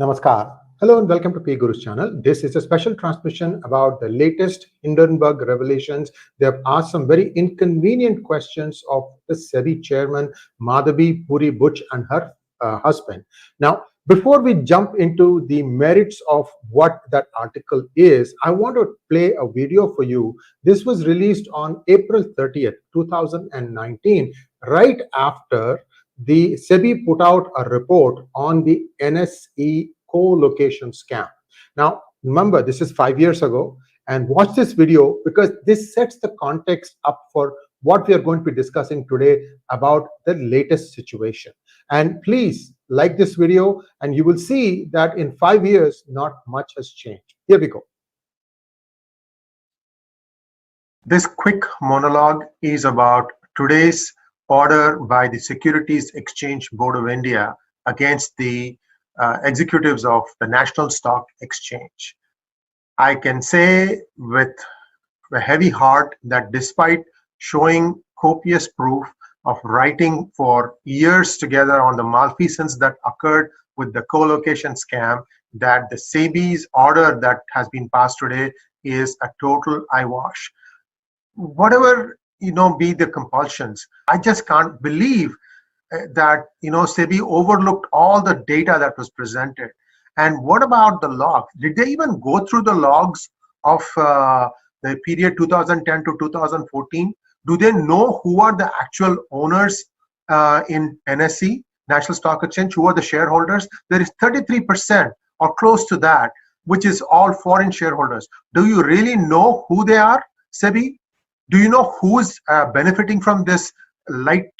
Namaskar. Hello and welcome to PGurus channel. This is a special transmission about the latest Hindenburg revelations. They have asked some very inconvenient questions of the SEBI chairman, 𝗣𝗽𝗲𝗿 𝗲𝗂𝘁 and her husband. Now, before we jump into the merits of what that article is, I want to play a video for you. This was released on April 30th, 2019, right after the SEBI put out a report on the NSE co-location scam. Now, remember, this is 5 years ago, and watch this video because this sets the context up for what we are going to be discussing today about the latest situation. And please like this video, and you will see that in 5 years, not much has changed. Here we go. This quick monologue is about today's order by the Securities Exchange Board of India against the executives of the National Stock Exchange. I can say with a heavy heart that despite showing copious proof of writing for years together on the malfeasance that occurred with the co-location scam, that the SEBI's order that has been passed today is a total eyewash. Whatever be the compulsions, I just can't believe that SEBI overlooked all the data that was presented. And what about the logs? Did they even go through the logs of the period 2010 to 2014? Do they know who are the actual owners in NSE, National Stock Exchange? Who are the shareholders? There is 33% or close to that, which is all foreign shareholders. Do you really know who they are, SEBI? Do you know who's benefiting from this light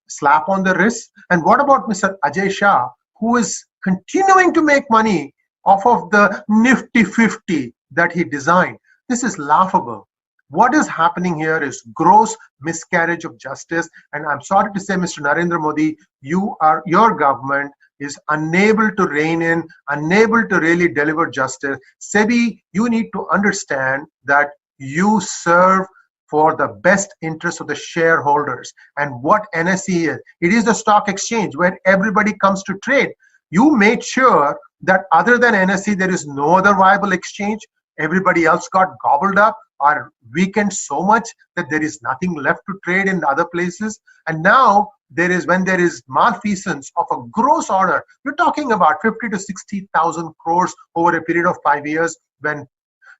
slap on the wrist? And what about Mr. Ajay Shah, who is continuing to make money off of the nifty 50 that he designed? This is laughable. What is happening here is gross miscarriage of justice. And I'm sorry to say, Mr. Narendra Modi, your government is unable to rein in, unable to really deliver justice. SEBI, you need to understand that you serve for the best interest of the shareholders. And what NSE is, it is the stock exchange where everybody comes to trade. You made sure that other than NSE, there is no other viable exchange. Everybody else got gobbled up or weakened so much that there is nothing left to trade in the other places. And now when there is malfeasance of a gross order, we're talking about 50 to 60,000 crores over a period of 5 years, when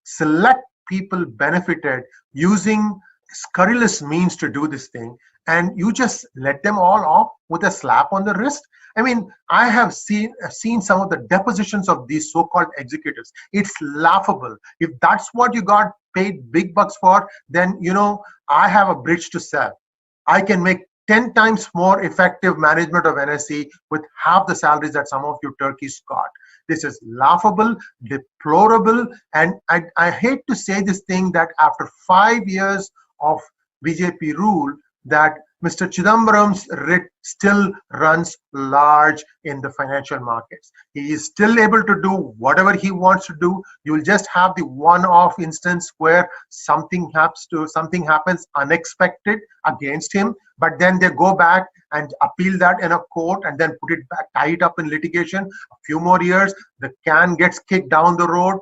select people benefited using scurrilous means to do this thing, and you just let them all off with a slap on the wrist. I mean, I have seen some of the depositions of these so-called executives. It's laughable. If that's what you got paid big bucks for, then I have a bridge to sell. I can make 10 times more effective management of NSE with half the salaries that some of you turkeys got. This is laughable, deplorable, and I hate to say this thing, that after 5 years of BJP rule, that Mr. Chidambaram's writ still runs large in the financial markets. He is still able to do whatever he wants to do. You'll just have the one-off instance where something happens unexpected against him, but then they go back and appeal that in a court and then put it back, tie it up in litigation. A few more years, the can gets kicked down the road.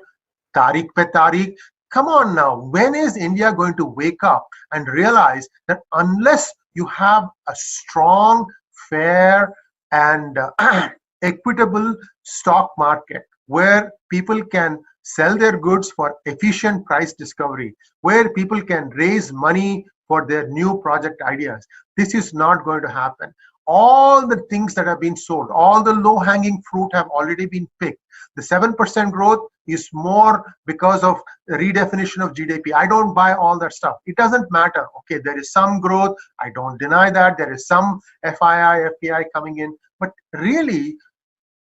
Tariq pe tariq. Come on now, when is India going to wake up and realize that unless you have a strong, fair, and equitable stock market where people can sell their goods for efficient price discovery, where people can raise money for their new project ideas, this is not going to happen. All the things that have been sold, all the low-hanging fruit have already been picked. The 7% growth is more because of the redefinition of GDP. I don't buy all that stuff. It doesn't matter. Okay, there is some growth. I don't deny that. There is some FPI coming in. But really,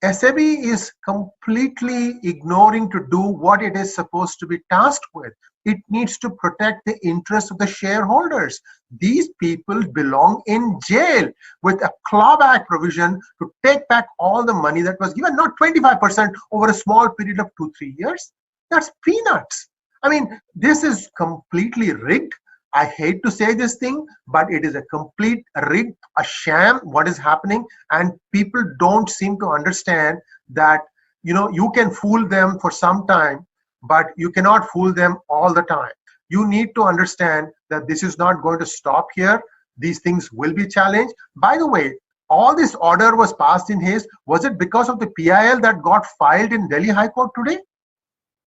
SEBI is completely ignoring to do what it is supposed to be tasked with. It needs to protect the interests of the shareholders. These people belong in jail with a clawback provision to take back all the money that was given, not 25% over a small period of 2-3 years. That's peanuts. I mean, this is completely rigged. I hate to say this thing, but it is a complete rig, a sham, what is happening. And people don't seem to understand that you can fool them for some time, but you cannot fool them all the time. You need to understand that this is not going to stop here. These things will be challenged. By the way, all this order was passed in haste. Was it because of the PIL that got filed in Delhi High Court today?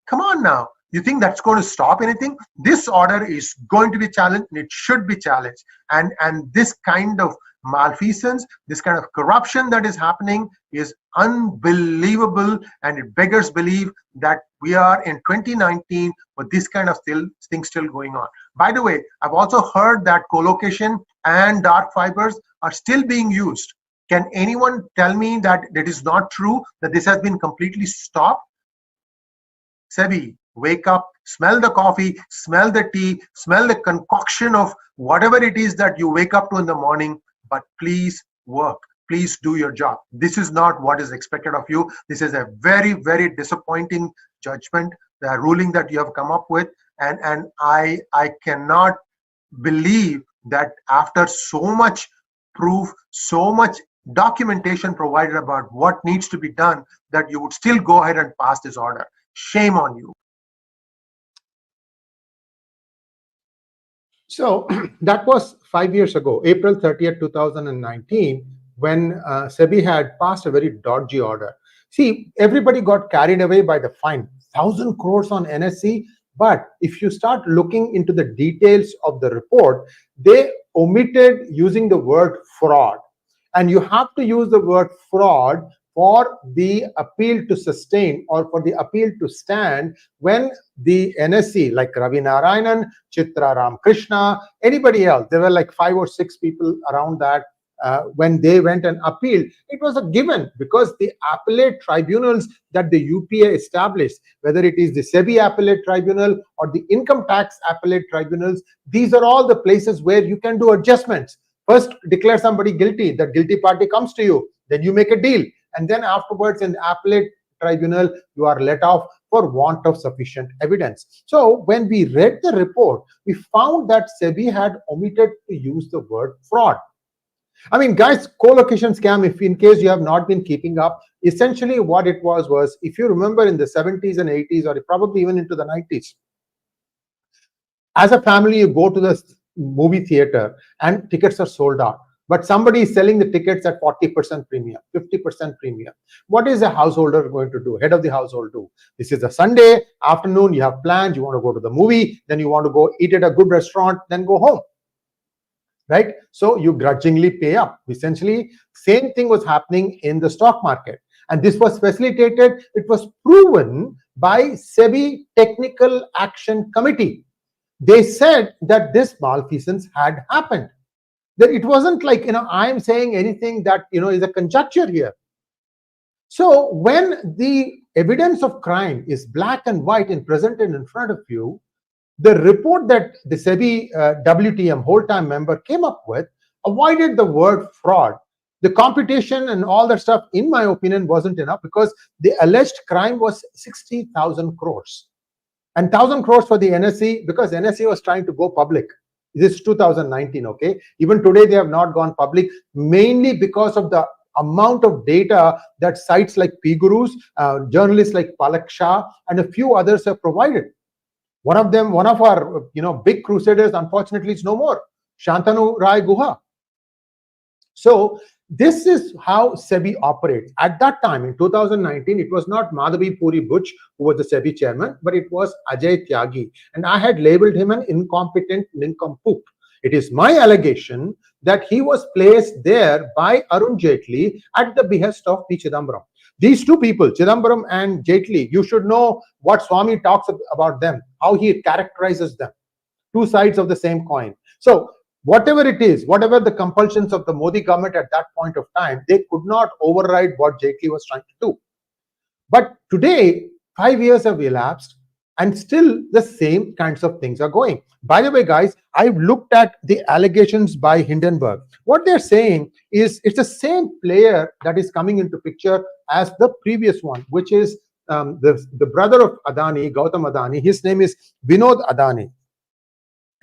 Come on now. You think that's going to stop anything? This order is going to be challenged, and it should be challenged. And this kind of malfeasance, this kind of corruption that is happening is unbelievable, and it beggars belief that we are in 2019 with this kind of thing still going on. By the way, I've also heard that co-location and dark fibers are still being used. Can anyone tell me that it is not true, that this has been completely stopped? SEBI, wake up, smell the coffee, smell the tea, smell the concoction of whatever it is that you wake up to in the morning, but please work. Please do your job. This is not what is expected of you. This is a very, very disappointing judgment, the ruling that you have come up with. And I cannot believe that after so much proof, so much documentation provided about what needs to be done, that you would still go ahead and pass this order. Shame on you. So that was 5 years ago, April 30th, 2019, when SEBI had passed a very dodgy order. See, everybody got carried away by the fine, 1,000 crores on NSE. But if you start looking into the details of the report, they omitted using the word fraud. And you have to use the word fraud for the appeal to sustain or for the appeal to stand when the NSE, like Ravi Narayanan, Chitra Ramakrishna, anybody else, there were like 5 or 6 people around that, when they went and appealed, it was a given, because the appellate tribunals that the UPA established, whether it is the SEBI appellate tribunal or the income tax appellate tribunals, these are all the places where you can do adjustments. First, declare somebody guilty, the guilty party comes to you, then you make a deal, and then afterwards in the appellate tribunal, you are let off for want of sufficient evidence. So when we read the report, we found that SEBI had omitted to use the word fraud. I mean, guys, co-location scam, if in case you have not been keeping up, essentially what it was, if you remember in the 70s and 80s, or probably even into the 90s, as a family, you go to the movie theater and tickets are sold out. But somebody is selling the tickets at 40% premium, 50% premium. What is a householder going to do? Head of the household do? This is a Sunday afternoon, you have plans, you want to go to the movie, then you want to go eat at a good restaurant, then go home. Right? So you grudgingly pay up. Essentially, same thing was happening in the stock market. And this was facilitated, it was proven by SEBI Technical Action Committee. They said that this malfeasance had happened. That it wasn't like, I am saying anything that, is a conjecture here. So when the evidence of crime is black and white and presented in front of you, the report that the SEBI WTM whole-time member came up with avoided the word fraud. The computation and all that stuff, in my opinion, wasn't enough, because the alleged crime was 60,000 crores. And 1,000 crores for the NSE, because NSE was trying to go public. This is 2019, okay? Even today, they have not gone public, mainly because of the amount of data that sites like PGurus, journalists like 𝗏𝗏𝗏, and a few others have provided. One of them, one of our big crusaders, unfortunately, is no more, Shantanu Rai Guha. So this is how SEBI operates. At that time, in 2019, it was not 𝗣𝗚𝗍𝗆 Buch who was the SEBI chairman, but it was Ajay Tyagi. And I had labeled him an incompetent nincompoop. It is my allegation that he was placed there by Arun Jaitley at the behest of P. Chidambaram. These two people, Chidambaram and Jaitley, you should know what Swami talks about them, how he characterizes them. Two sides of the same coin. So whatever it is, whatever the compulsions of the Modi government at that point of time, they could not override what Jaitley was trying to do. But today, 5 years have elapsed, and still the same kinds of things are going. By the way, guys, I've looked at the allegations by Hindenburg. What they're saying is it's the same player that is coming into picture as the previous one, which is the brother of Adani, Gautam Adani. His name is Vinod Adani.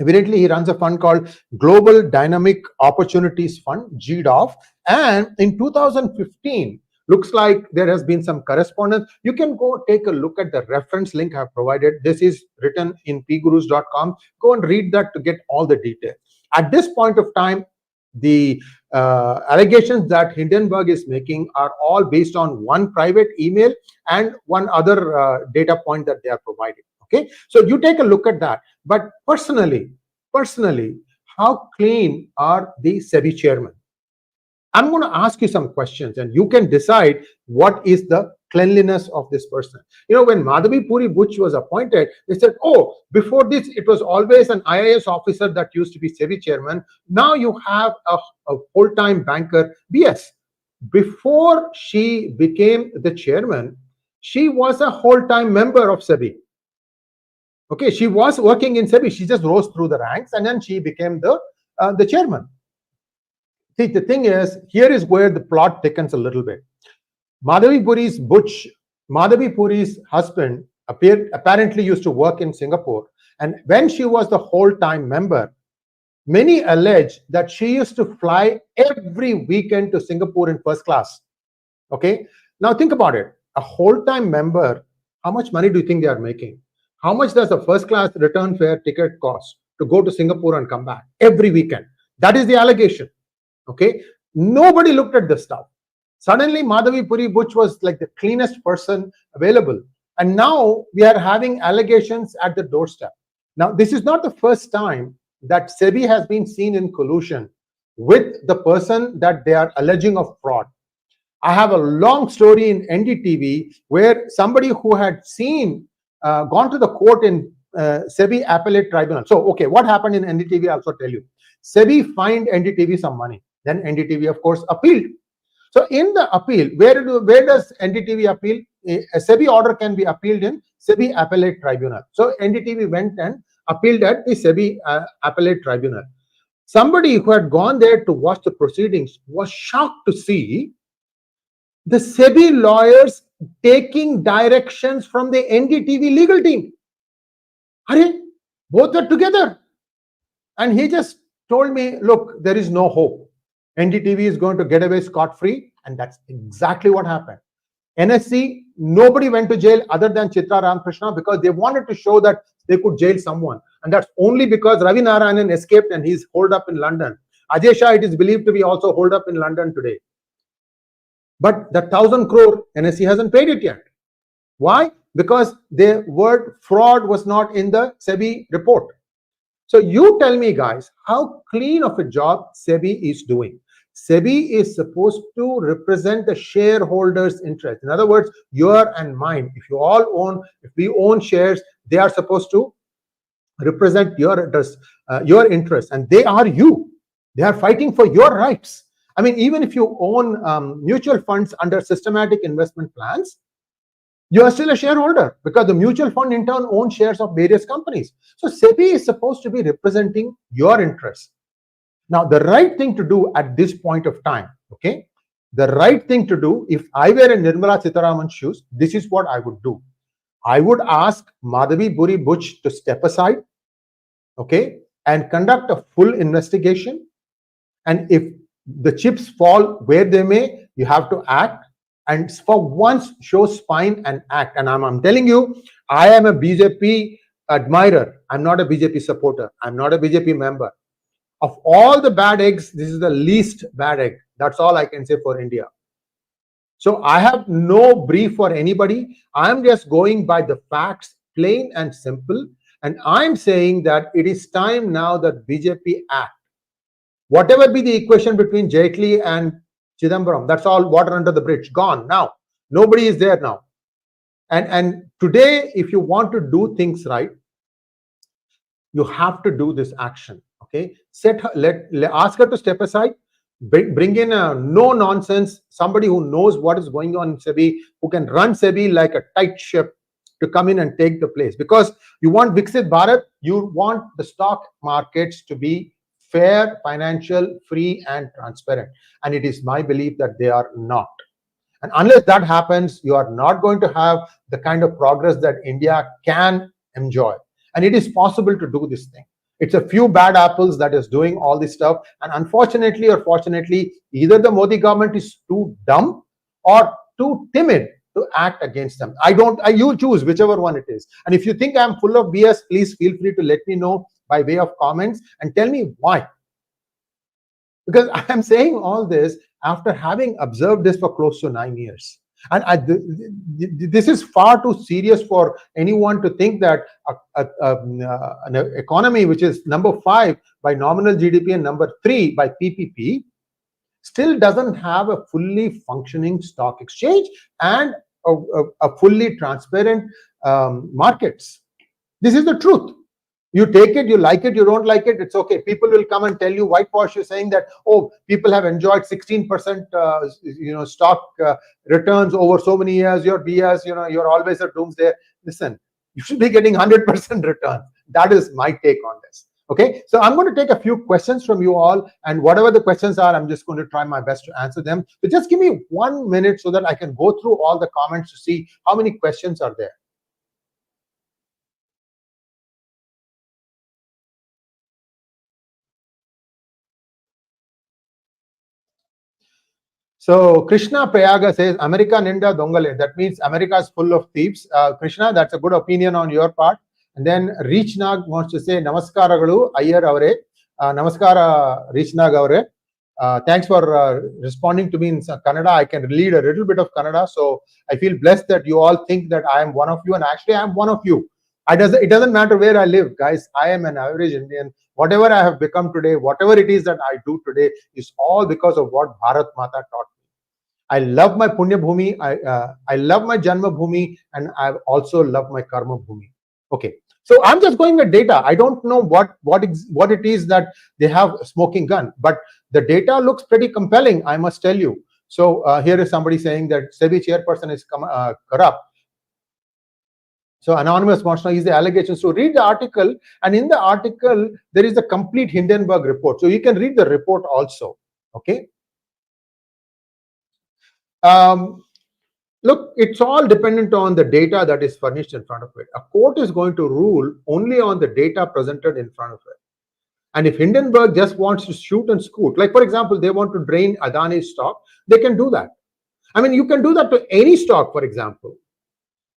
Evidently, he runs a fund called Global Dynamic Opportunities Fund, GDOF. And in 2015, Looks like there has been some correspondence. You can go take a look at the reference link I have provided. This is written in pgurus.com. Go and read that to get all the details. At this point of time, the allegations that Hindenburg is making are all based on one private email and one other data point that they are providing. Okay, so you take a look at that. But personally, how clean are the SEBI chairman? I'm going to ask you some questions and you can decide what is the cleanliness of this person. You know, when 𝗣𝗚𝗍𝗍 Buch was appointed, they said, oh, before this, it was always an IAS officer that used to be SEBI chairman. Now you have a full-time banker. Yes, before she became the chairman, she was a whole-time member of SEBI. Okay, she was working in SEBI. She just rose through the ranks and then she became the chairman. See, the thing is, here is where the plot thickens a little bit. 𝗣𝗚𝗍𝗍𝘅's husband apparently used to work in Singapore, and when she was the whole-time member, many allege that she used to fly every weekend to Singapore in first class. Okay, now think about it. A whole-time member, how much money do you think they are making? How much does a first-class return fare ticket cost to go to Singapore and come back every weekend? That is the allegation. Okay, nobody looked at this stuff. Suddenly, 𝗣𝗚𝗍𝗍𝘅 Buch was like the cleanest person available. And now we are having allegations at the doorstep. Now, this is not the first time that SEBI has been seen in collusion with the person that they are alleging of fraud. I have a long story in NDTV where somebody who had gone to the court in SEBI Appellate Tribunal. So, okay, what happened in NDTV, I'll also tell you. SEBI fined NDTV some money. Then NDTV, of course, appealed. So in the appeal, where does NDTV appeal? A SEBI order can be appealed in SEBI Appellate Tribunal. So NDTV went and appealed at the SEBI Appellate Tribunal. Somebody who had gone there to watch the proceedings was shocked to see the SEBI lawyers taking directions from the NDTV legal team. Arey, both are together. And he just told me, look, there is no hope. NDTV is going to get away scot-free, and that's exactly what happened. NSC, nobody went to jail other than Chitra Ramakrishna because they wanted to show that they could jail someone. And that's only because Ravi Narayanan escaped and he's holed up in London. Ajay Shah, it is believed to be also holed up in London today. But the 1,000 crore, NSC hasn't paid it yet. Why? Because the word fraud was not in the SEBI report. So you tell me, guys, how clean of a job SEBI is doing. SEBI is supposed to represent the shareholders' interest. In other words, your and mine. If we own shares, they are supposed to represent your interest, and they are you. They are fighting for your rights. I mean, even if you own mutual funds under systematic investment plans, you are still a shareholder because the mutual fund in turn owns shares of various companies. So SEBI is supposed to be representing your interests. Now, the right thing to do at this point of time, okay, the right thing to do, if I were in Nirmala Sitharaman's shoes, this is what I would do. I would ask 𝗣𝗚𝗍𝗍𝘅 Buch to step aside, okay, and conduct a full investigation. And if the chips fall where they may, you have to act. And for once, show spine and act. And I'm telling you, I am a BJP admirer. I'm not a BJP supporter. I'm not a BJP member. Of all the bad eggs, this is the least bad egg. That's all I can say for India. So I have no brief for anybody. I'm just going by the facts, plain and simple. And I'm saying that it is time now that BJP act. Whatever be the equation between Jaitley and Chidambaram, that's all water under the bridge, gone now. Nobody is there now. And today, if you want to do things right, you have to do this action. Okay, ask her to step aside, bring in a no-nonsense, somebody who knows what is going on in SEBI, who can run SEBI like a tight ship to come in and take the place. Because you want 𝗣𝗽𝗍𝗍𝘅 Bharat, you want the stock markets to be fair, financial, free, and transparent. And it is my belief that they are not. And unless that happens, you are not going to have the kind of progress that India can enjoy. And it is possible to do this thing. It's a few bad apples that is doing all this stuff. And unfortunately or fortunately, either the Modi government is too dumb or too timid to act against them. You choose whichever one it is. And if you think I'm full of BS, please feel free to let me know by way of comments and tell me why. Because I am saying all this after having observed this for close to 9 years. And this is far too serious for anyone to think that an economy which is number 5 by nominal GDP and number 3 by PPP still doesn't have a fully functioning stock exchange and a fully transparent markets. This is the truth. You take it, you like it, you don't like it, it's okay. People will come and tell you, whitewash you, saying that, oh, people have enjoyed 16% stock returns over so many years. Your BS, you're always a doomsday. Listen, you should be getting 100% return. That is my take on this. Okay, so I'm going to take a few questions from you all, and whatever the questions are, I'm just going to try my best to answer them. But just give me 1 minute so that I can go through all the comments to see how many questions are there. So Krishna Prayaga says, America Ninda Dongale. That means America is full of thieves. Krishna, that's a good opinion on your part. And then Reachnag wants to say, Namaskara Iyer Avare. Namaskara Reachnag Avare. Thanks for responding to me in Kannada. I can read a little bit of Kannada. So I feel blessed that you all think that I am one of you. And actually, I am one of you. It doesn't matter where I live, guys. I am an average Indian. Whatever I have become today, whatever it is that I do today is all because of what Bharat Mata taught me. I love my Punya Bhumi, I love my Janma Bhumi, and I also love my Karma Bhumi. Okay, so I'm just going with data. I don't know what it is that they have a smoking gun, but the data looks pretty compelling, I must tell you. So here is somebody saying that SEBI chairperson is corrupt. So anonymous wants to know, is the allegations. So read the article, and in the article there is a complete Hindenburg report. So you can read the report also. Okay. Look, it's all dependent on the data that is furnished in front of it. A court is going to rule only on the data presented in front of it. And if Hindenburg just wants to shoot and scoot, like for example, they want to drain Adani's stock, they can do that. I mean, you can do that to any stock, for example.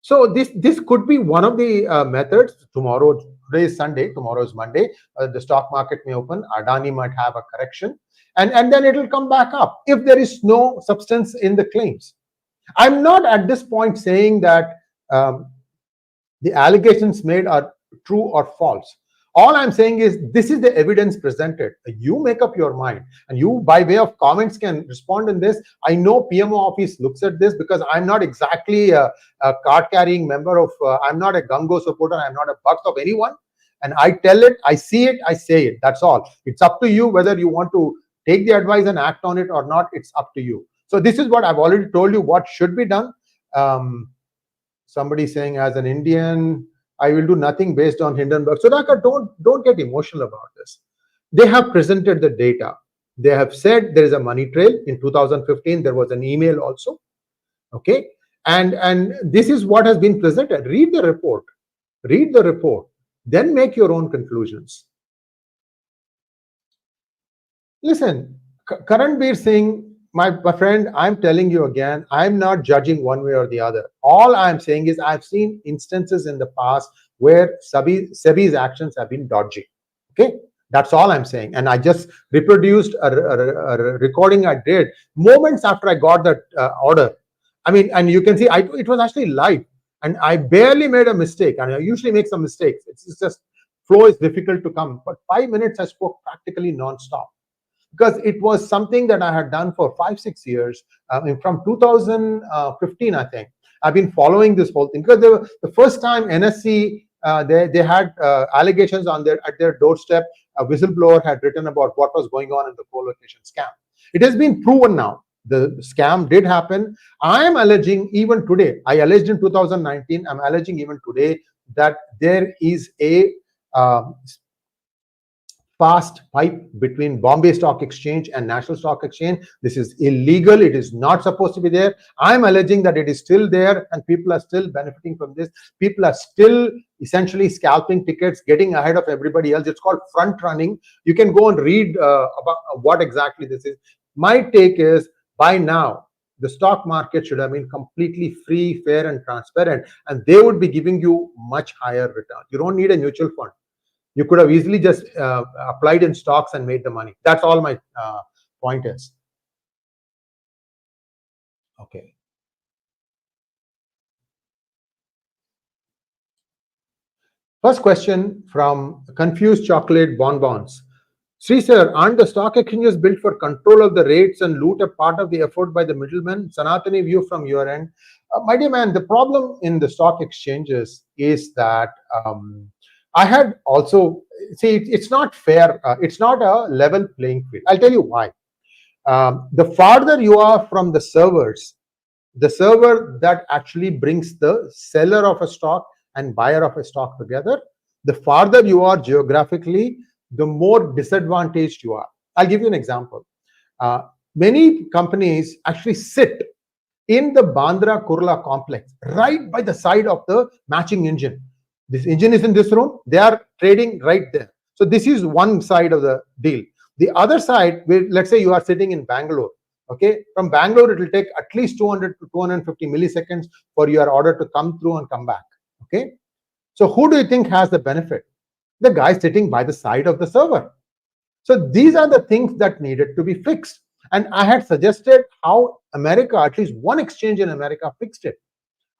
So this could be one of the methods. Today is Sunday, tomorrow is Monday. The stock market may open. Adani might have a correction, and then it will come back up if there is no substance in the claims. I'm not at this point saying that the allegations made are true or false. All I'm saying is this is the evidence presented. You make up your mind, and you, by way of comments, can respond in this. I know PMO office looks at this because I'm not exactly a card-carrying member of, I'm not a Gango supporter, I'm not a buck of anyone. And I tell it, I see it, I say it. That's all. It's up to you whether you want to take the advice and act on it or not. It's up to you. So this is what I've already told you what should be done. Somebody saying, as an Indian, I will do nothing based on Hindenburg. So Dhaka, don't get emotional about this. They have presented the data. They have said there is a money trail. In 2015, there was an email also. Okay, and this is what has been presented. Read the report. Read the report. Then make your own conclusions. Listen, Karanbir Singh, my friend, I'm telling you again, I'm not judging one way or the other. All I'm saying is I've seen instances in the past where SEBI's actions have been dodgy. Okay, that's all I'm saying. And I just reproduced a recording I did moments after I got that order. I mean, and you can see it was actually live, and I barely made a mistake. And I usually make some mistakes. It's just flow is difficult to come. But 5 minutes I spoke practically non-stop, because it was something that I had done for 5-6 years. From 2015, I think, I've been following this whole thing, because the first time NSE, they had allegations at their doorstep. A whistleblower had written about what was going on in the co-location scam. It has been proven now. The scam did happen. I am alleging even today, I alleged in 2019, I'm alleging even today that there is a fast pipe between Bombay Stock Exchange and National Stock Exchange. This is illegal. It is not supposed to be there. I'm alleging that it is still there, and people are still benefiting from this. People are still essentially scalping tickets, getting ahead of everybody else. It's called front running. You can go and read about what exactly this is. My take is, by now, the stock market should have been completely free, fair, and transparent, and they would be giving you much higher return. You don't need a mutual fund. You could have easily just applied in stocks and made the money. That's all my point is. Okay. First question from Confused Chocolate Bonbons. Sree sir, aren't the stock exchanges built for control of the rates and loot a part of the effort by the middlemen? Sanatani view from your end. My dear man, the problem in the stock exchanges is that I had also, see, it's not fair. It's not a level playing field. I'll tell you why. The farther you are from the servers, the server that actually brings the seller of a stock and buyer of a stock together, the farther you are geographically, the more disadvantaged you are. I'll give you an example. Many companies actually sit in the Bandra Kurla complex, right by the side of the matching engine. This engine is in this room, they are trading right there. So this is one side of the deal. The other side, let's say you are sitting in Bangalore. Okay, from Bangalore, it will take at least 200 to 250 milliseconds for your order to come through and come back. Okay, so who do you think has the benefit? The guy sitting by the side of the server. So these are the things that needed to be fixed. And I had suggested how America, at least one exchange in America, fixed it.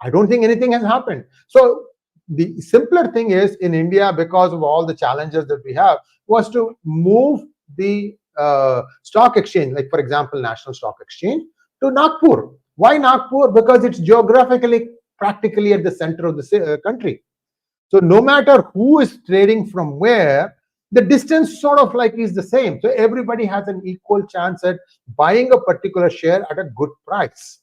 I don't think anything has happened. So the simpler thing is in India, because of all the challenges that we have, was to move the stock exchange, like for example, National Stock Exchange, to Nagpur. Why Nagpur? Because it's geographically practically at the center of the country. So no matter who is trading from where, the distance sort of like is the same. So everybody has an equal chance at buying a particular share at a good price.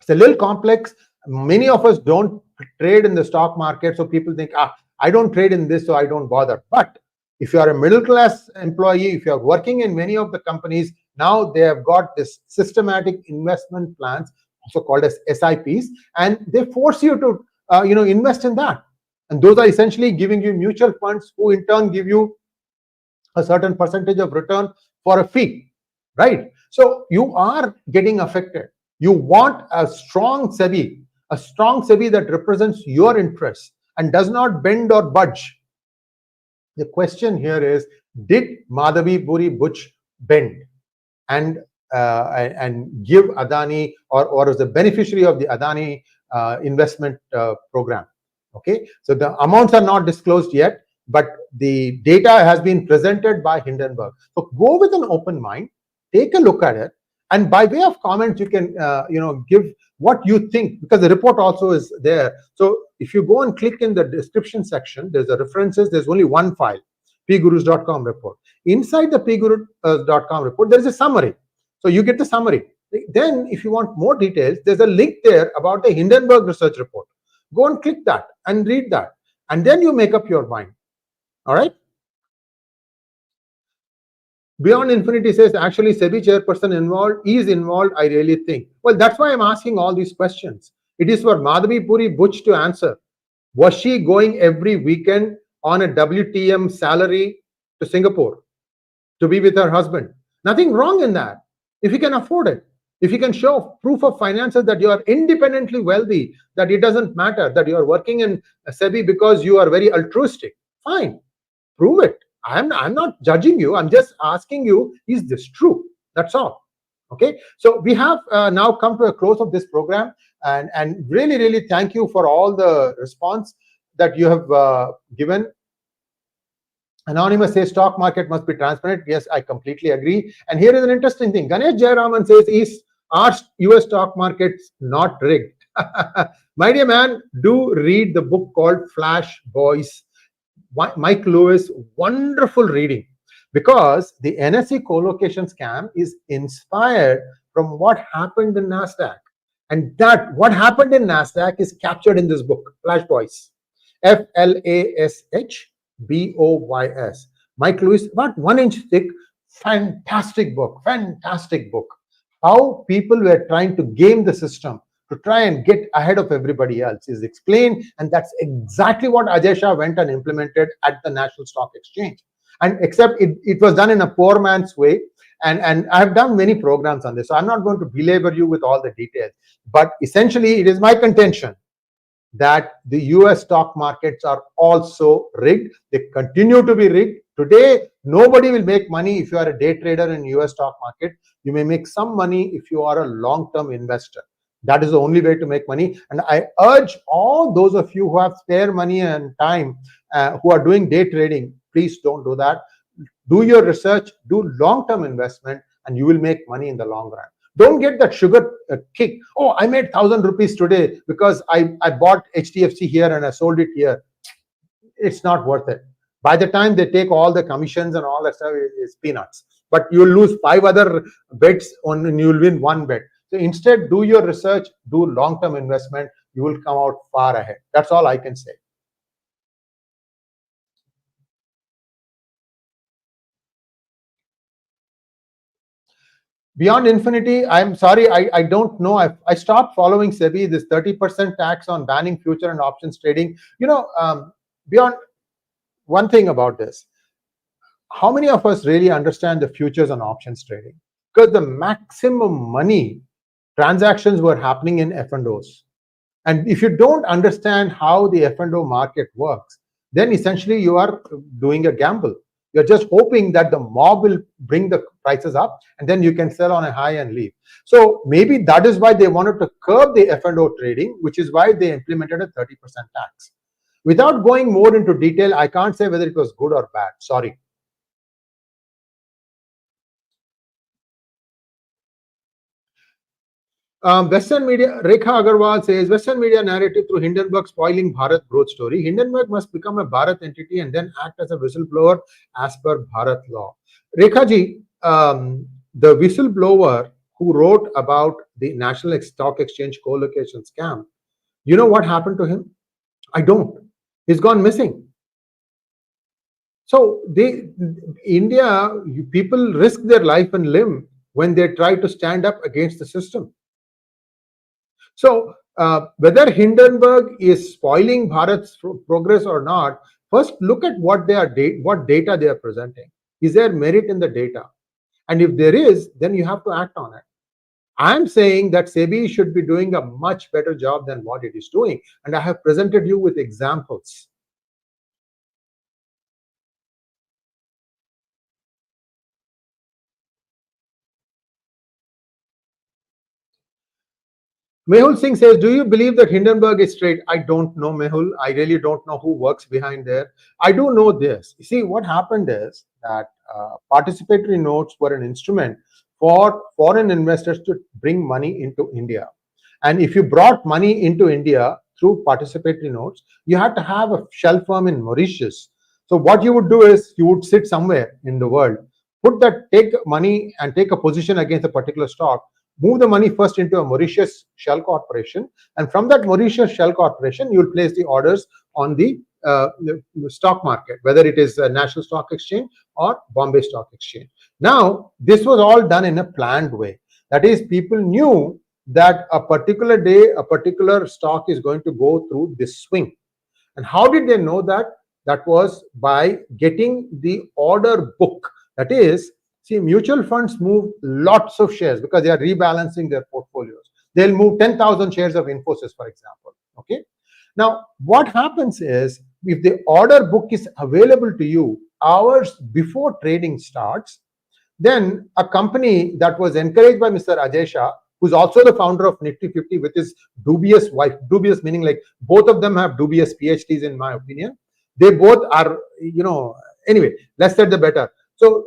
It's a little complex. Many of us don't trade in the stock market, so people think, I don't trade in this, so I don't bother. But if you are a middle class employee, if you are working in many of the companies, now they have got this systematic investment plans, also called as SIPs, and they force you to invest in that. And those are essentially giving you mutual funds who in turn give you a certain percentage of return for a fee, right? So you are getting affected. You want a strong SEBI that represents your interests and does not bend or budge. The question here is, did 𝗣𝗽𝗲𝗿 bend and give Adani or was the beneficiary of the Adani investment program? Okay, so the amounts are not disclosed yet, but the data has been presented by Hindenburg. So go with an open mind, take a look at it, and by way of comments, you can give what you think, because the report also is there. So if you go and click in the description section, there's a references. There's only one file, PGurus.com report. Inside the PGurus.com report, there is a summary. So you get the summary. Then, if you want more details, there's a link there about the Hindenburg Research report. Go and click that and read that, and then you make up your mind. All right. Beyond Infinity says, actually, SEBI chairperson is involved, I really think. Well, that's why I'm asking all these questions. It is for 𝗣𝗽𝗲𝗿 to answer. Was she going every weekend on a WTM salary to Singapore to be with her husband? Nothing wrong in that, if you can afford it. If you can show proof of finances that you are independently wealthy, that it doesn't matter, that you are working in SEBI because you are very altruistic, fine, prove it. I'm not judging you. I'm just asking you, is this true? That's all. Okay. So we have now come to a close of this program, and really, really thank you for all the response that you have given. Anonymous says stock market must be transparent. Yes, I completely agree. And here is an interesting thing. Ganesh Jayaraman says, are US stock markets not rigged? My dear man, do read the book called Flash Boys. Mike Lewis, wonderful reading, because the NSE co-location scam is inspired from what happened in NASDAQ. And that what happened in NASDAQ is captured in this book, Flash Boys. FLASHBOYS. Mike Lewis, about 1 inch thick, fantastic book, fantastic book. How people were trying to game the system to try and get ahead of everybody else is explained, and that's exactly what Ajay Shah went and implemented at the National Stock Exchange. And except it was done in a poor man's way, And I've done many programs on this, so I'm not going to belabor you with all the details. But essentially, it is my contention that the US stock markets are also rigged. They continue to be rigged. Today, nobody will make money if you are a day trader in US stock market. You may make some money if you are a long-term investor. That is the only way to make money. And I urge all those of you who have spare money and time, who are doing day trading, please don't do that. Do your research, do long-term investment, and you will make money in the long run. Don't get that sugar kick. Oh, I made 1,000 rupees today because I bought HDFC here and I sold it here. It's not worth it. By the time they take all the commissions and all that stuff, it's peanuts. But you'll lose 5 other bets and you'll win 1 bet. So instead, do your research, do long-term investment. You will come out far ahead. That's all I can say. Beyond infinity, I'm sorry, I don't know. I stopped following SEBI, this 30% tax on banning future and options trading. Beyond, one thing about this, how many of us really understand the futures and options trading? Because the maximum money transactions were happening in F&Os. And if you don't understand how the F&O market works, then essentially you are doing a gamble. You're just hoping that the mob will bring the prices up and then you can sell on a high and leave. So maybe that is why they wanted to curb the F&O trading, which is why they implemented a 30% tax. Without going more into detail, I can't say whether it was good or bad. Sorry. Western media, Rekha Agarwal says, Western media narrative through Hindenburg spoiling Bharat growth story. Hindenburg must become a Bharat entity and then act as a whistleblower as per Bharat law. Rekha ji, the whistleblower who wrote about the National Stock Exchange co-location scam, you know what happened to him? I don't. He's gone missing. So India, people risk their life and limb when they try to stand up against the system. So whether Hindenburg is spoiling Bharat's progress or not, first look at what data they are presenting. Is there merit in the data? And if there is, then you have to act on it. I'm saying that SEBI should be doing a much better job than what it is doing. And I have presented you with examples. Mehul Singh says, do you believe that Hindenburg is straight? I don't know, Mehul. I really don't know who works behind there. I do know this. You see, what happened is that participatory notes were an instrument for foreign investors to bring money into India. And if you brought money into India through participatory notes, you had to have a shell firm in Mauritius. So what you would do is you would sit somewhere in the world, take money and take a position against a particular stock, move the money first into a Mauritius shell corporation, and from that Mauritius shell corporation, you will place the orders on the stock market, whether it is a National Stock Exchange or Bombay Stock Exchange. Now, this was all done in a planned way. That is, people knew that a particular day, a particular stock is going to go through this swing. And how did they know that? That was by getting the order book. That is, see, mutual funds move lots of shares because they are rebalancing their portfolios. They'll move 10,000 shares of Infosys, for example. Okay. Now, what happens is, if the order book is available to you hours before trading starts, then a company that was encouraged by Mr. Ajay Shah, who's also the founder of Nifty 50 with his dubious wife, dubious meaning like both of them have dubious PhDs in my opinion. They both are, anyway, less said the better. So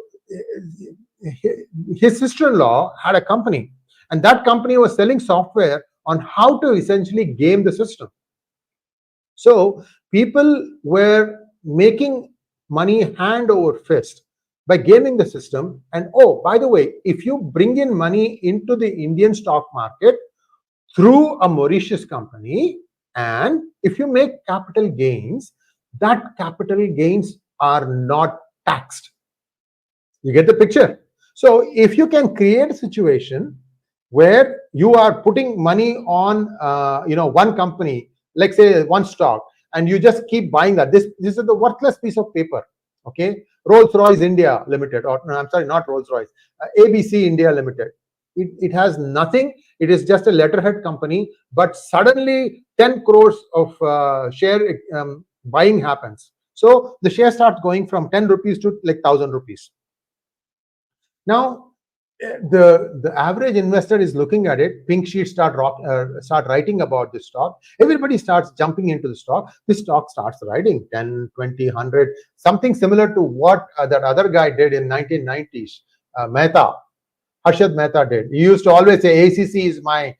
his sister-in-law had a company, and that company was selling software on how to essentially game the system. So people were making money hand over fist by gaming the system. And oh, by the way, if you bring in money into the Indian stock market through a Mauritius company, and if you make capital gains, that capital gains are not taxed. You get the picture? So if you can create a situation where you are putting money on one company, like say one stock, and you just keep buying that, this is the worthless piece of paper. Okay, Rolls-Royce India Limited, or no, I'm sorry, not Rolls-Royce, ABC India Limited. It has nothing. It is just a letterhead company, but suddenly 10 crores of share buying happens. So the share starts going from 10 rupees to like 1,000 rupees. Now, the average investor is looking at it. Pink sheets start writing about this stock. Everybody starts jumping into the stock. This stock starts riding 10, 20, 100, something similar to what that other guy did in 1990s. Mehta, Harshad Mehta did. He used to always say ACC is my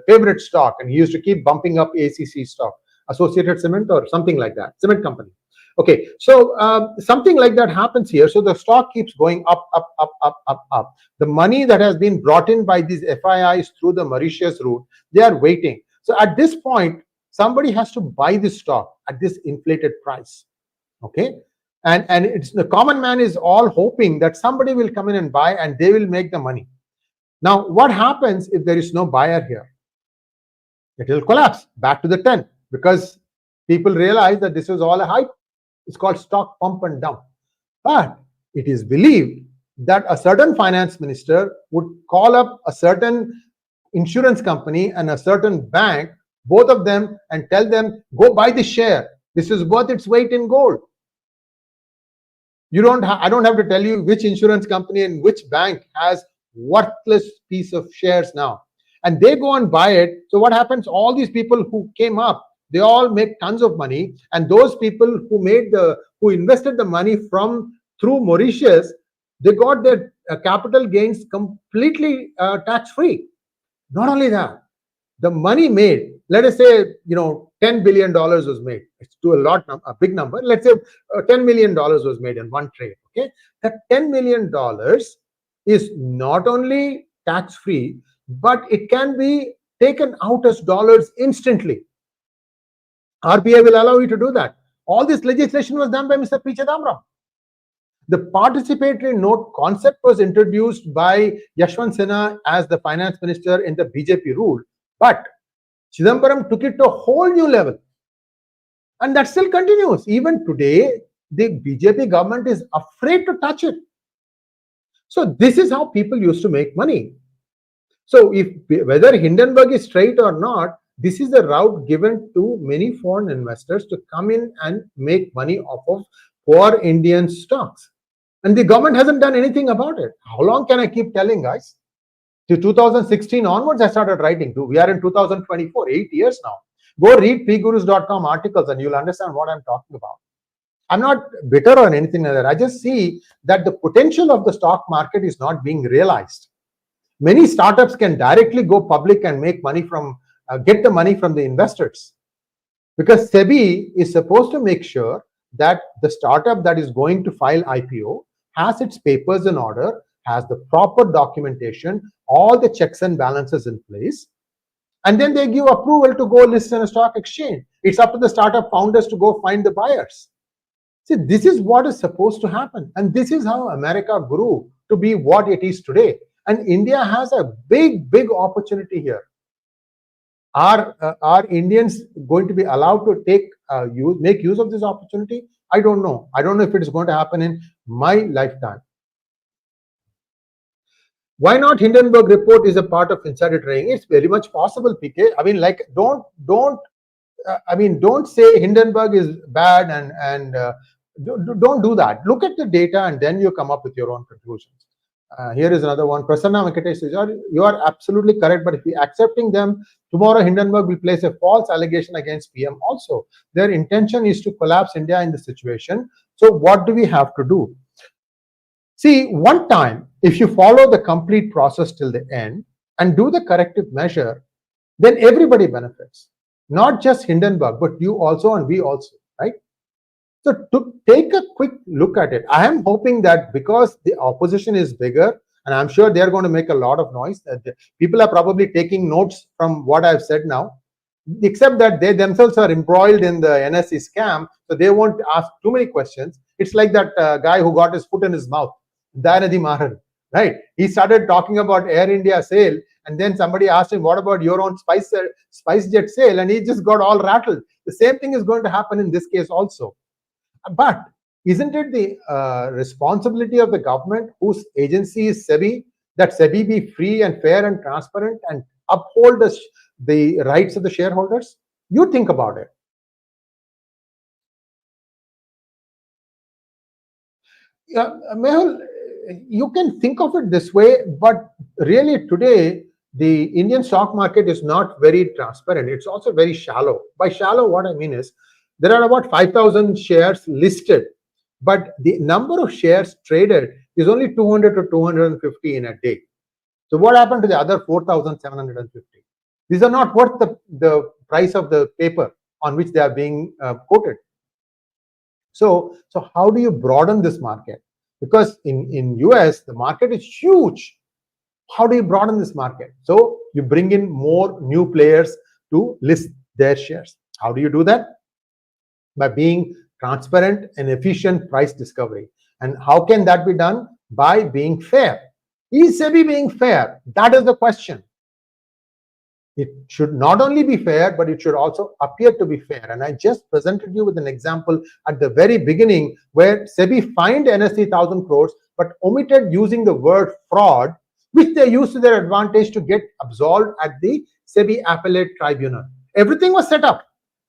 favorite stock, and he used to keep bumping up ACC stock, Associated Cement or something like that, cement company. Okay, so something like that happens here. So the stock keeps going up, up, up, up, up, up. The money that has been brought in by these FIIs through the Mauritius route, they are waiting. So at this point, somebody has to buy this stock at this inflated price. Okay, and it's the common man is all hoping that somebody will come in and buy, and they will make the money. Now, what happens if there is no buyer here? It will collapse back to the 10, because people realize that this was all a hype. It's called stock pump and dump. But it is believed that a certain finance minister would call up a certain insurance company and a certain bank, both of them, and tell them, go buy the share. This is worth its weight in gold. I don't have to tell you which insurance company and which bank has worthless piece of shares now. And they go and buy it. So what happens? All these people who came up, they all make tons of money, and those people who invested the money through Mauritius, they got their capital gains completely tax-free. Not only that, the money made, let us say, $10 billion was made. It's a big number. Let's say $10 million was made in one trade. Okay, that $10 million is not only tax-free, but it can be taken out as dollars instantly. RBI will allow you to do that. All this legislation was done by Mr. P. Chidambaram. The participatory note concept was introduced by Yashwant Sinha as the finance minister in the BJP rule, but Chidambaram took it to a whole new level. And that still continues. Even today, the BJP government is afraid to touch it. So this is how people used to make money. So whether Hindenburg is straight or not, this is the route given to many foreign investors to come in and make money off of poor Indian stocks. And the government hasn't done anything about it. How long can I keep telling, guys? To 2016 onwards, I started writing. We are in 2024, 8 years now. Go read PGurus.com articles and you'll understand what I'm talking about. I'm not bitter or anything like that. I just see that the potential of the stock market is not being realized. Many startups can directly go public and make money get the money from the investors, because SEBI is supposed to make sure that the startup that is going to file IPO has its papers in order, has the proper documentation, all the checks and balances in place, and then they give approval to go list on a stock exchange. It's up to the startup founders to go find the buyers. See, this is what is supposed to happen, and this is how America grew to be what it is today. And India has a big opportunity here. Are Indians going to be allowed to make use of this opportunity? I don't know. I don't know if it is going to happen in my lifetime. Why not Hindenburg report is a part of insider trading? It's very much possible, PK. I mean, like, don't say Hindenburg is bad and don't do that. Look at the data and then you come up with your own conclusions. Here is another one. Prasanna Venkatesh says, you are absolutely correct, but if we accepting them, tomorrow Hindenburg will place a false allegation against PM also. Their intention is to collapse India in this situation. So what do we have to do? See, one time, if you follow the complete process till the end and do the corrective measure, then everybody benefits. Not just Hindenburg, but you also and we also, right? So to take a quick look at it, I am hoping that because the opposition is bigger, and I'm sure they're going to make a lot of noise, that people are probably taking notes from what I've said now, except that they themselves are embroiled in the NSE scam, so they won't ask too many questions. It's like that guy who got his foot in his mouth, Dayanadi Maran, right? He started talking about Air India sale, and then somebody asked him, what about your own SpiceJet sale? And he just got all rattled. The same thing is going to happen in this case also. But Isn't it the responsibility of the government, whose agency is SEBI, that SEBI be free and fair and transparent and uphold the rights of the shareholders? You think about it. Yeah, Mehul, you can think of it this way, but really today, the Indian stock market is not very transparent. It's also very shallow. By shallow, what I mean is there are about 5,000 shares listed, but the number of shares traded is only 200 to 250 in a day. So what happened to the other 4,750? These are not worth the price of the paper on which they are being quoted. So how do you broaden this market? Because in US, the market is huge. How do you broaden this market? So you bring in more new players to list their shares. How do you do that? By being transparent and efficient price discovery. And how can that be done? By being fair. Is SEBI being fair? That is the question. It should not only be fair, but it should also appear to be fair. And I just presented you with an example at the very beginning where SEBI fined NSE 1,000 crores, but omitted using the word fraud, which they used to their advantage to get absolved at the SEBI Appellate Tribunal. Everything was set up.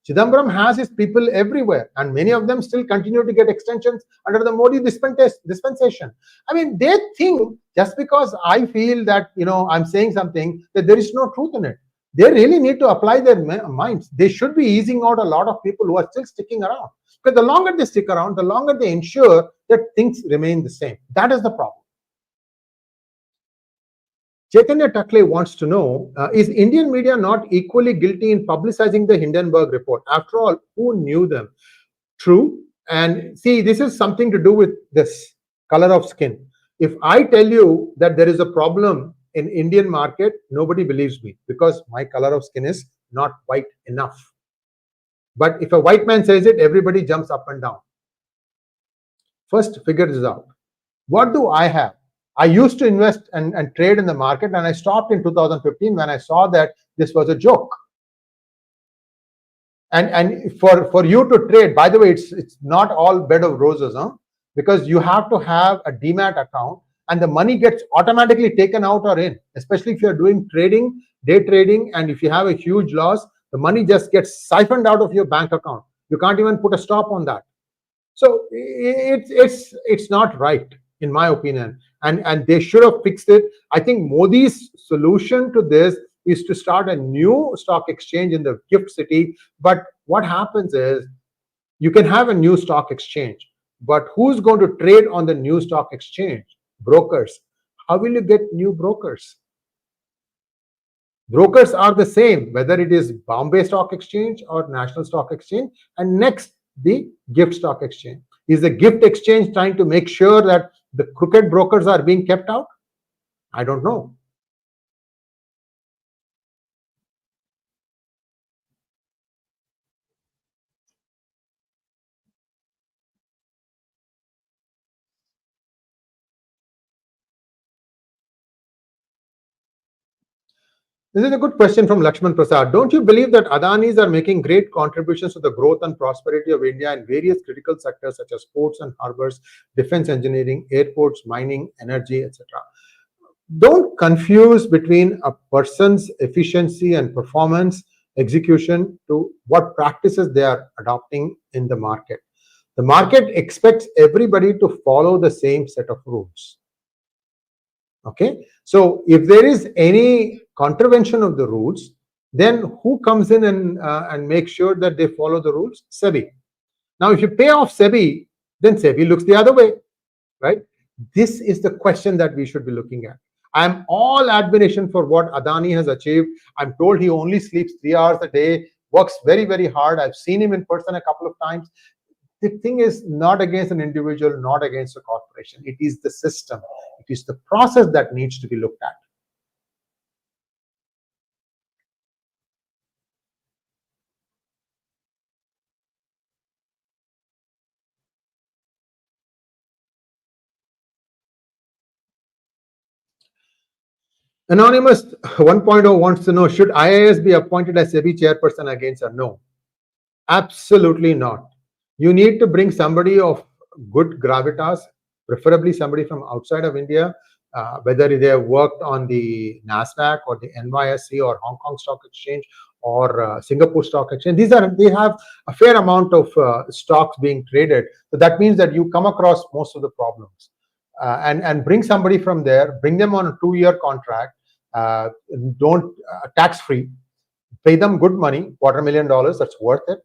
Chidambaram has his people everywhere, and many of them still continue to get extensions under the Modi dispensation. I mean, they think just because I feel that, I'm saying something, that there is no truth in it. They really need to apply their minds. They should be easing out a lot of people who are still sticking around. Because the longer they stick around, the longer they ensure that things remain the same. That is the problem. Chaitanya Takle wants to know, is Indian media not equally guilty in publicizing the Hindenburg report? After all, who knew them? True. And see, this is something to do with this color of skin. If I tell you that there is a problem in Indian market, nobody believes me because my color of skin is not white enough. But if a white man says it, everybody jumps up and down. First, figure this out. What do I have? I used to invest and trade in the market, and I stopped in 2015 when I saw that this was a joke. And for you to trade, by the way, it's not all bed of roses, because you have to have a demat account, and the money gets automatically taken out or in, especially if you're doing trading, day trading, and if you have a huge loss, the money just gets siphoned out of your bank account. You can't even put a stop on that. So it's not right, in my opinion. And they should have fixed it. I think Modi's solution to this is to start a new stock exchange in the gift city. But what happens is, you can have a new stock exchange, but who's going to trade on the new stock exchange? Brokers. How will you get new brokers? Brokers are the same, whether it is Bombay Stock Exchange or National Stock Exchange, and next, the gift stock exchange. Is the gift exchange trying to make sure that the crooked brokers are being kept out? I don't know. This is a good question from Lakshman Prasad. Don't you believe that Adanis are making great contributions to the growth and prosperity of India in various critical sectors such as ports and harbors, defense engineering, airports, mining, energy, etc.? Don't confuse between a person's efficiency and performance execution to what practices they are adopting in the market. The market expects everybody to follow the same set of rules. Okay, so if there is any contravention of the rules, then who comes in and makes sure that they follow the rules? SEBI. Now, if you pay off SEBI, then SEBI looks the other way, right? This is the question that we should be looking at. I'm all admiration for what Adani has achieved. I'm told he only sleeps 3 hours a day, works very, very hard. I've seen him in person a couple of times. The thing is not against an individual, not against a corporation. It is the system. It is the process that needs to be looked at. Anonymous 1.0 wants to know, should IAS be appointed as SEBI chairperson again, or no? Absolutely not. You need to bring somebody of good gravitas, preferably somebody from outside of India, whether they have worked on the NASDAQ or the NYSE or Hong Kong Stock Exchange or Singapore Stock Exchange. They have a fair amount of stocks being traded. So that means that you come across most of the problems. And bring somebody from there, bring them on a 2-year contract, don't tax-free, pay them good money, $250,000, that's worth it,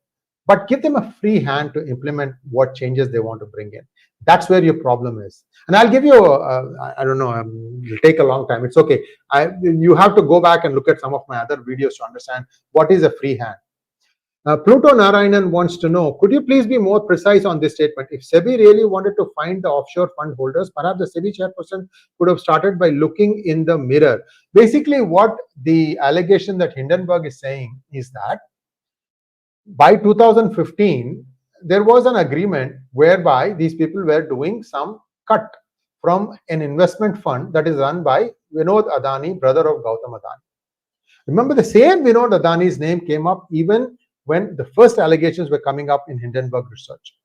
but give them a free hand to implement what changes they want to bring in. That's where your problem is. And I'll give you, I don't know, it'll take a long time. It's okay. You have to go back and look at some of my other videos to understand what is a free hand. Pluto Narayanan wants to know, could you please be more precise on this statement? If SEBI really wanted to find the offshore fund holders, perhaps the SEBI chairperson could have started by looking in the mirror. Basically, what the allegation that Hindenburg is saying is that by 2015, there was an agreement whereby these people were doing some cut from an investment fund that is run by Vinod Adani, brother of Gautam Adani. Remember, the same Vinod Adani's name came up even when the first allegations were coming up in Hindenburg Research.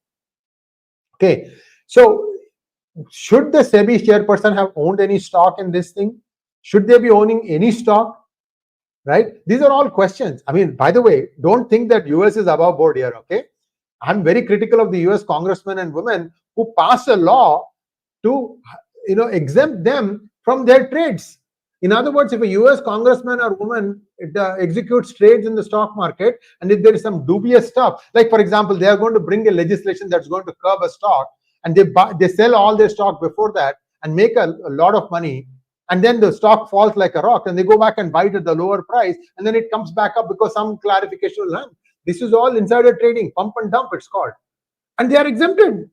Okay, so should the SEBI chairperson have owned any stock in this thing? Should they be owning any stock? Right? These are all questions. I mean, by the way, don't think that US is above board here, okay? I'm very critical of the US congressmen and women who pass a law to, exempt them from their trades. In other words, if a US congressman or woman executes trades in the stock market, and if there is some dubious stuff, like for example, they are going to bring a legislation that's going to curb a stock, and they sell all their stock before that and make a lot of money, and then the stock falls like a rock, and they go back and buy it at the lower price, and then it comes back up because some clarification will happen. This is all insider trading, pump and dump it's called, and they are exempted.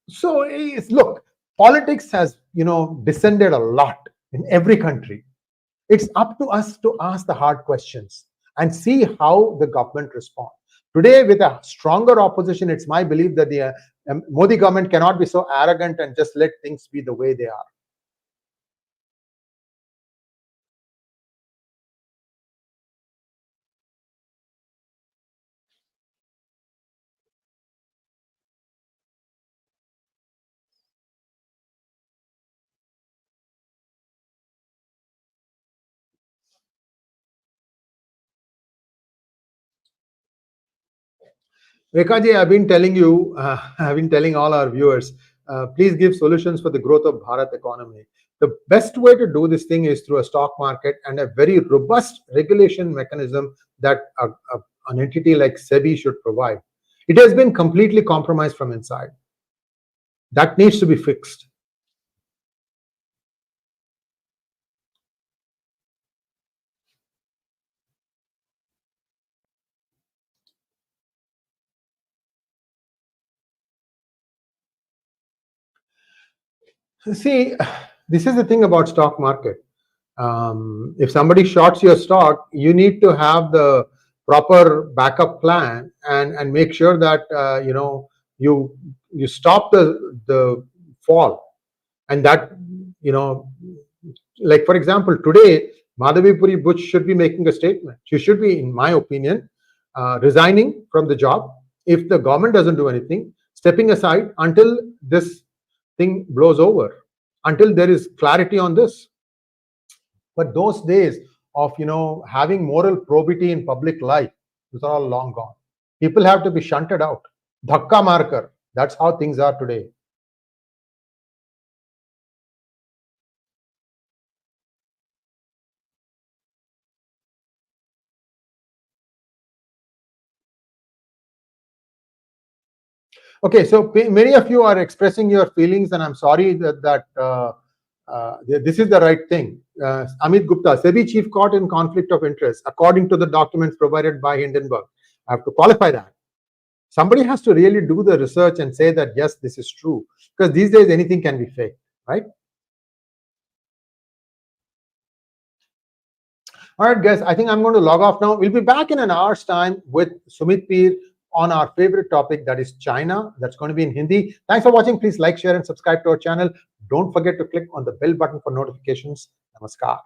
So look, politics has descended a lot in every country. It's up to us to ask the hard questions and see how the government responds. Today, with a stronger opposition, it's my belief that the Modi government cannot be so arrogant and just let things be the way they are. Rekha ji, I've been telling you, I've been telling all our viewers, please give solutions for the growth of Bharat economy. The best way to do this thing is through a stock market and a very robust regulation mechanism that an entity like SEBI should provide. It has been completely compromised from inside. That needs to be fixed. See, this is the thing about stock market. If somebody shorts your stock, you need to have the proper backup plan and make sure that you stop the fall, and that like for example, today 𝗣𝗽𝗲𝗿 Buch should be making a statement. She should be, in my opinion, resigning from the job if the government doesn't do anything, stepping aside until this thing blows over, until there is clarity on this. But those days of having moral probity in public life, those are all long gone. People have to be shunted out. Dhakka marker. That's how things are today. Okay, so many of you are expressing your feelings, and I'm sorry that this is the right thing. Amit Gupta, SEBI chief caught in conflict of interest, according to the documents provided by Hindenburg. I have to qualify that. Somebody has to really do the research and say that, yes, this is true. Because these days, anything can be fake, right? All right, guys, I think I'm going to log off now. We'll be back in an hour's time with Sumit Peer on our favorite topic, that is China. That's going to be in Hindi. Thanks for watching. Please like, share, and subscribe to our channel. Don't forget to click on the bell button for notifications. Namaskar.